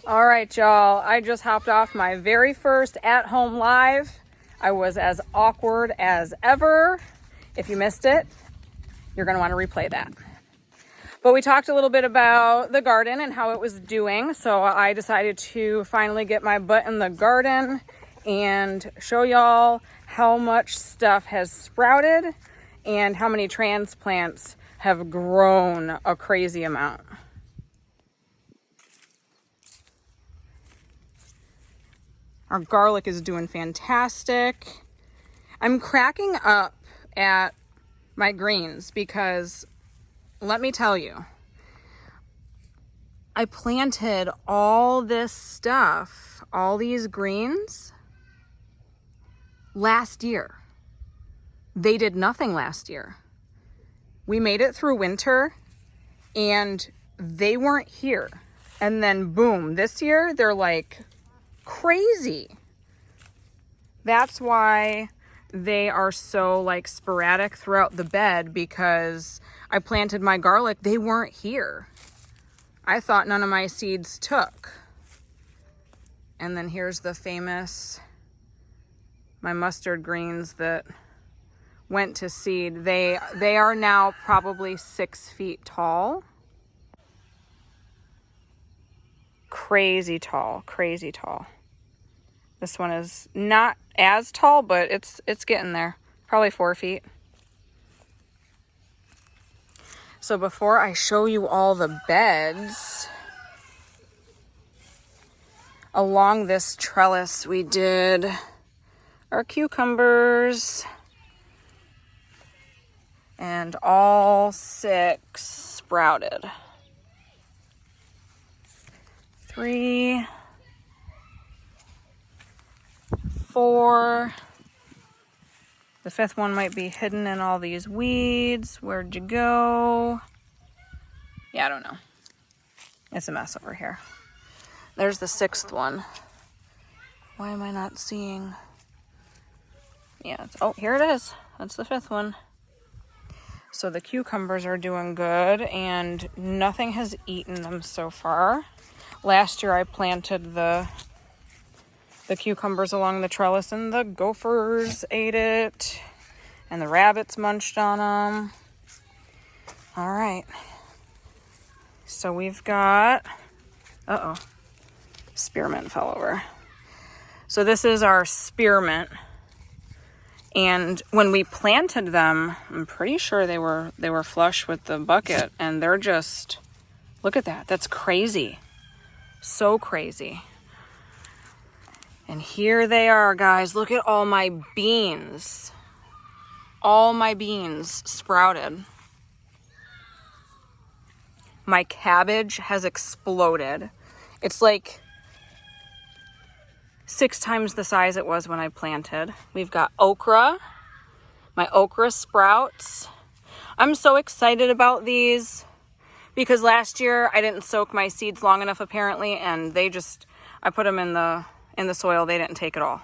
All right, y'all. I just hopped off my very first at-home live. I was as awkward as ever. If you missed it, you're going to want to replay that. But we talked a little bit about the garden and how it was doing. So I decided to finally get my butt in the garden and show y'all how much stuff has sprouted and how many transplants have grown a crazy amount. Our garlic is doing fantastic. I'm cracking up at my greens because let me tell you, I planted all this stuff, all these greens last year. They did nothing last year. We made it through winter and they weren't here. And then boom, this year they're like crazy. That's why they are so like sporadic throughout the bed, because I planted my garlic, they weren't here. I thought none of my seeds took. And then here's the famous, my mustard greens that went to seed. They are now probably 6 feet tall. Crazy tall, crazy tall. This one is not as tall, but it's getting there. Probably 4 feet. So before I show you all the beds, along this trellis we did our cucumbers, and all 6 sprouted. 3, 4. The 5th one might be hidden in all these weeds. Where'd you go? Yeah, I don't know. It's a mess over here. There's the 6th one. Why am I not seeing? Yeah, oh, here it is. That's the 5th one. So the cucumbers are doing good and nothing has eaten them so far. Last year I planted the cucumbers along the trellis and the gophers ate it and the rabbits munched on them. All right. So we've got, spearmint fell over. So this is our spearmint. And when we planted them, I'm pretty sure they were flush with the bucket, and they're just, look at that. That's crazy. So crazy. And here they are, guys. Look at all my beans. All my beans sprouted. My cabbage has exploded. It's like 6 times the size it was when I planted. We've got okra. My okra sprouts. I'm so excited about these because last year I didn't soak my seeds long enough apparently, and I put them in the soil. They didn't take it all.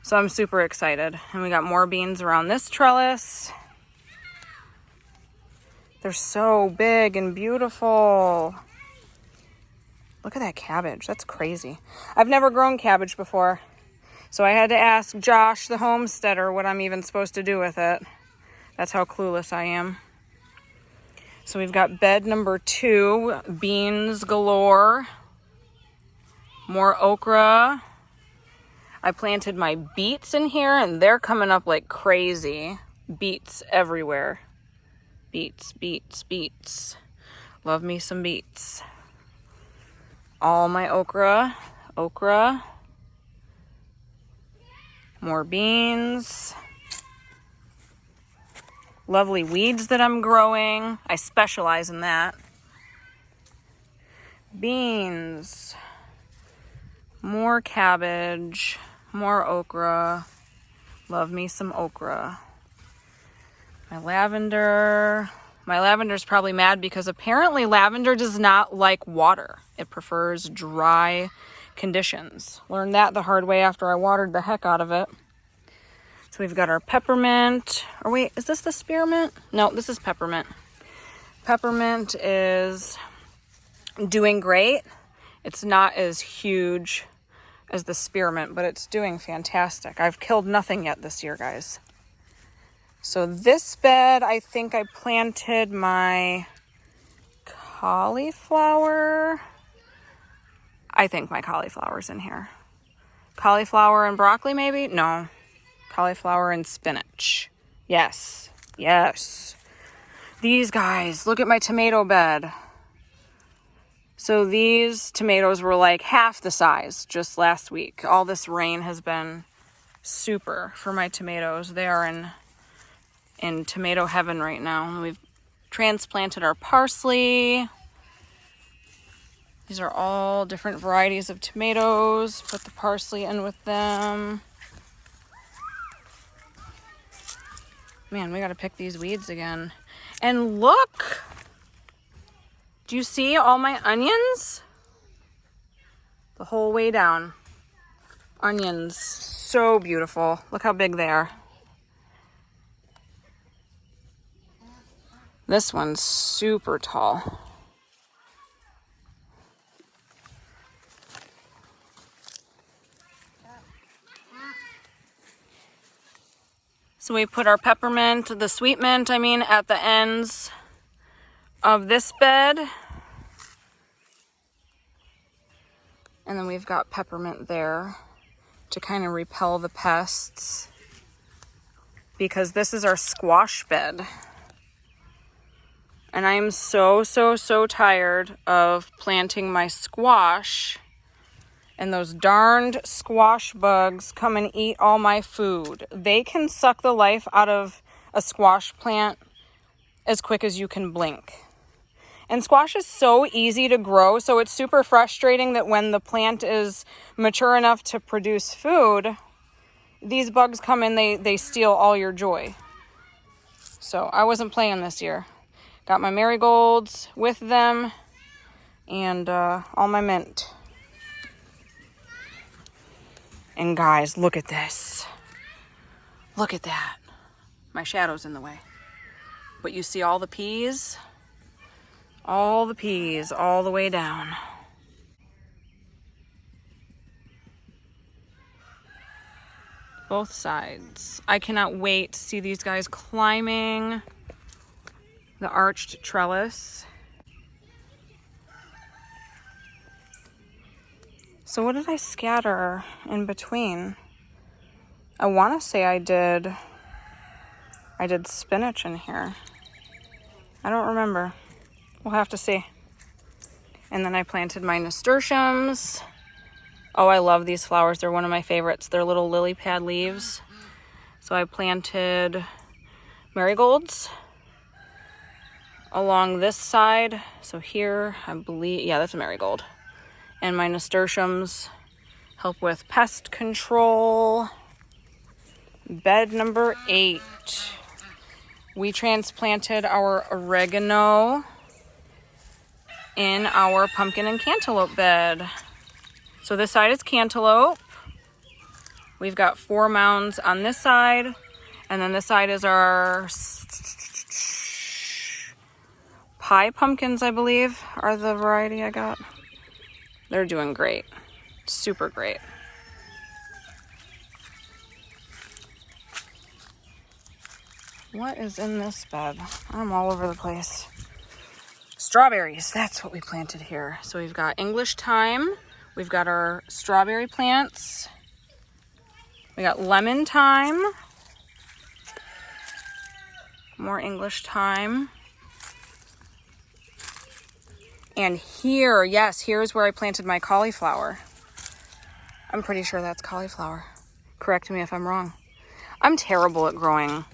So I'm super excited. And we got more beans around this trellis. They're so big and beautiful. Look at that cabbage. That's crazy. I've never grown cabbage before. So I had to ask Josh, the homesteader, what I'm even supposed to do with it. That's how clueless I am. So we've got bed number 2, beans galore. More okra. I planted my beets in here and they're coming up like crazy. Beets everywhere. Beets, beets, beets. Love me some beets. All my okra. More beans. Lovely weeds that I'm growing. I specialize in that. Beans. More cabbage, more okra. Love me some okra. My lavender's probably mad because apparently lavender does not like water. It prefers dry conditions. Learned that the hard way after I watered the heck out of it. So we've got our peppermint. Or wait, is this the spearmint? No, this is peppermint. Peppermint is doing great. It's not as huge as the spearmint, but it's doing fantastic. I've killed nothing yet this year, guys. So this bed, I think I planted my cauliflower. I think my cauliflower's in here. Cauliflower and broccoli, maybe? No. Cauliflower and spinach. Yes. Yes. These guys, look at my tomato bed. So these tomatoes were like half the size just last week. All this rain has been super for my tomatoes. They are in tomato heaven right now. We've transplanted our parsley. These are all different varieties of tomatoes. Put the parsley in with them. Man, we gotta pick these weeds again. And look! Do you see all my onions? The whole way down. Onions, so beautiful. Look how big they are. This one's super tall. So we put our peppermint, the sweet mint, at the ends of this bed. And then we've got peppermint there to kind of repel the pests, because this is our squash bed. And I'm so tired of planting my squash, and those darned squash bugs come and eat all my food. They can suck the life out of a squash plant as quick as you can blink. And squash is so easy to grow, so it's super frustrating that when the plant is mature enough to produce food, these bugs come in, they steal all your joy. So I wasn't playing this year. Got my marigolds with them and all my mint. And guys, look at this. Look at that. My shadow's in the way. But you see all the peas? All the peas all the way down. Both sides. I cannot wait to see these guys climbing the arched trellis. So what did I scatter in between? I want to say I did spinach in here. I don't remember. We'll have to see. And then I planted my nasturtiums. Oh, I love these flowers. They're one of my favorites. They're little lily pad leaves. So I planted marigolds along this side. So here, I believe, yeah, that's a marigold. And my nasturtiums help with pest control. Bed number 8. We transplanted our oregano in our pumpkin and cantaloupe bed. So this side is cantaloupe. We've got 4 mounds on this side. And then this side is our pie pumpkins, I believe, are the variety I got. They're doing great. Super great. What is in this bed? I'm all over the place. Strawberries, that's what we planted here. So we've got English thyme. We've got our strawberry plants. We got lemon thyme. More English thyme. And here, yes, here's where I planted my cauliflower. I'm pretty sure that's cauliflower. Correct me if I'm wrong. I'm terrible at growing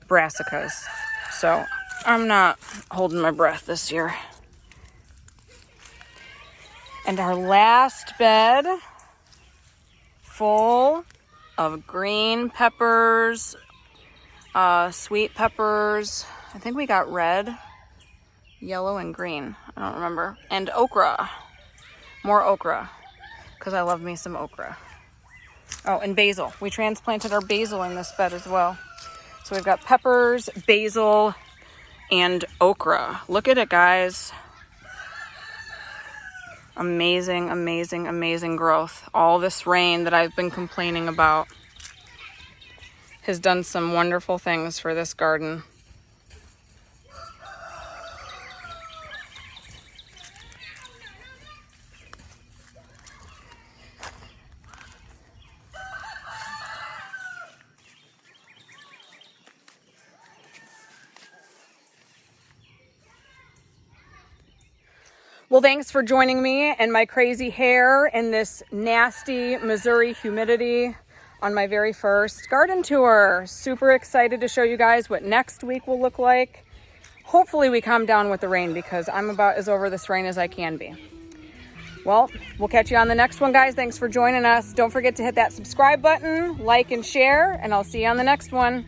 brassicas, so I'm not holding my breath this year. And our last bed, full of green peppers, sweet peppers. I think we got red, yellow, and green. I don't remember. And okra. More okra, because I love me some okra. Oh, and basil. We transplanted our basil in this bed as well. So we've got peppers, basil, and okra. Look at it, guys. Amazing, amazing, amazing growth. All this rain that I've been complaining about has done some wonderful things for this garden. Well, thanks for joining me and my crazy hair in this nasty Missouri humidity on my very first garden tour. Super excited to show you guys what next week will look like. Hopefully we calm down with the rain because I'm about as over this rain as I can be. Well, we'll catch you on the next one, guys. Thanks for joining us. Don't forget to hit that subscribe button, like and share, and I'll see you on the next one.